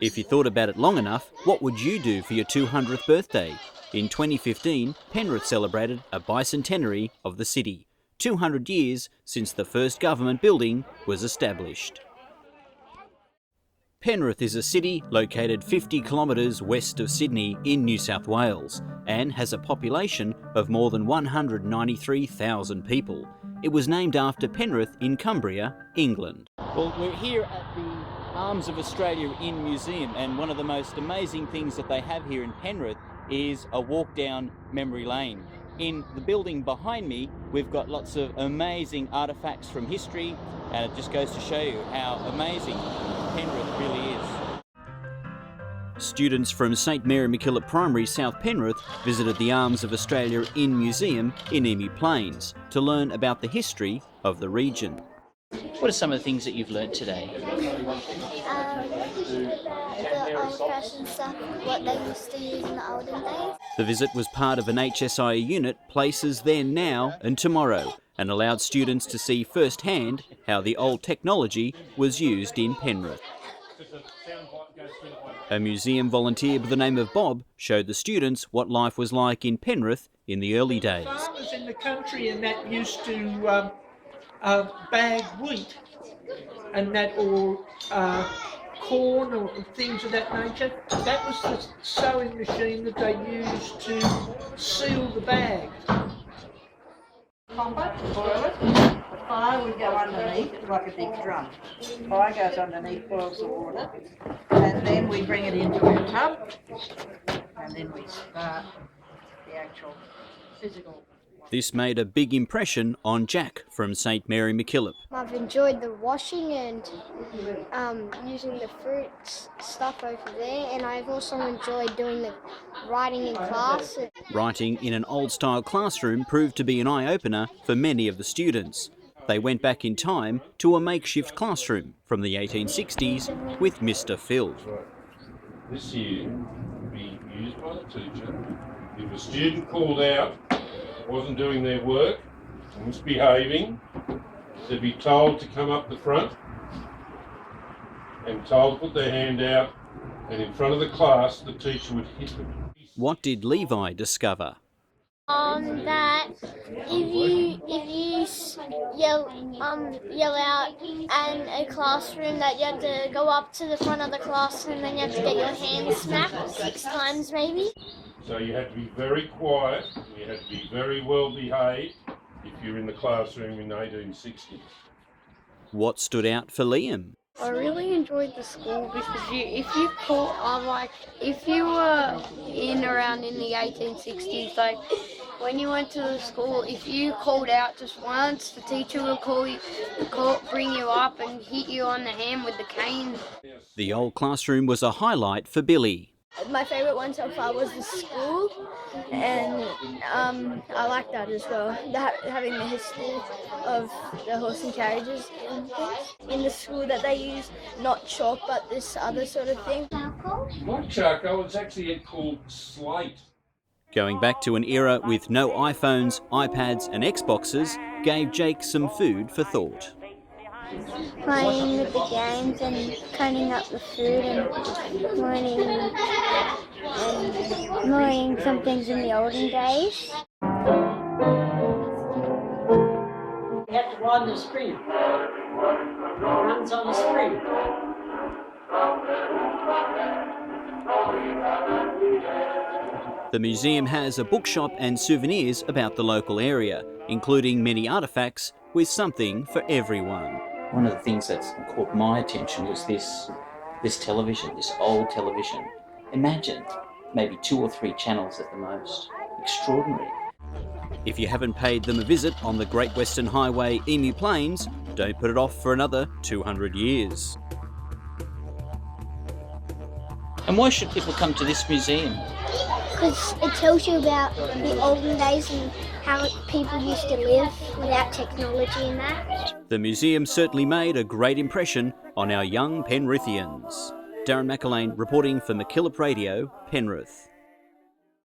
If you thought about it long enough, what would you do for your 200th birthday? In 2015, Penrith celebrated a bicentenary of the city, 200 years since the first government building was established. Penrith is a city located 50 kilometres west of Sydney in New South Wales and has a population of more than 193,000 people. It was named after Penrith in Cumbria, England. Well, we're here at the Arms of Australia in Museum, and one of the most amazing things that they have here in Penrith is a walk down memory lane. In the building behind me, we've got lots of amazing artefacts from history, and it just goes to show you how amazing Penrith really is. Students from St Mary McKillop Primary, South Penrith, visited the Arms of Australia in Museum in Emu Plains to learn about the history of the region. What are some of the things that you've learnt today? The old-fashioned stuff, what they used to use in the olden days. The visit was part of an HSIA unit, Places Then, Now and Tomorrow, and allowed students to see firsthand how the old technology was used in Penrith. A museum volunteer by the name of Bob showed the students what life was like in Penrith in the early days. Farmers in the country and that used to bag wheat and that, or corn or things of that nature. That was the sewing machine that they used to seal the bag. Copper, boil it. The fire would go underneath, it's like a big drum. Fire goes underneath, boils the water, and then we bring it into our tub, and then we start the actual physical. This made a big impression on Jack from St Mary McKillop. I've enjoyed the washing and using the fruit stuff over there, and I've also enjoyed doing the writing in class. Writing in an old-style classroom proved to be an eye-opener for many of the students. They went back in time to a makeshift classroom from the 1860s with Mr. Phil. This here will be used by the teacher. If a student called out, wasn't doing their work, misbehaving, they'd be told to come up the front and told to put their hand out, and in front of the class the teacher would hit them. What did Levi discover? That if you yell out in a classroom, that you have to go up to the front of the class and then you have to get your hand smacked 6 times maybe. So you had to be very quiet, you had to be very well behaved if you're in the classroom in the 1860s. What stood out for Liam? I really enjoyed the school because if you were around in the 1860s, like when you went to the school, if you called out just once, the teacher will bring you up and hit you on the hand with the cane. The old classroom was a highlight for Billy. My favourite one so far was the school, and I like that as well, having the history of the horse and carriages in the school that they use, not chalk but this other sort of thing. Not charcoal, it's actually called slate. Going back to an era with no iPhones, iPads and Xboxes gave Jake some food for thought. Playing with the games and cutting up the food and learning some things in the olden days. You have to ride the spring. It runs on a spring. The museum has a bookshop and souvenirs about the local area, including many artefacts with something for everyone. One of the things that's caught my attention was this television, this old television. Imagine, maybe 2 or 3 channels at the most. Extraordinary. If you haven't paid them a visit on the Great Western Highway, Emu Plains, don't put it off for another 200 years. And why should people come to this museum? Because it tells you about the olden days and how people used to live without technology and that. The museum certainly made a great impression on our young Penrithians. Darren McErlain reporting for McKillop Radio, Penrith.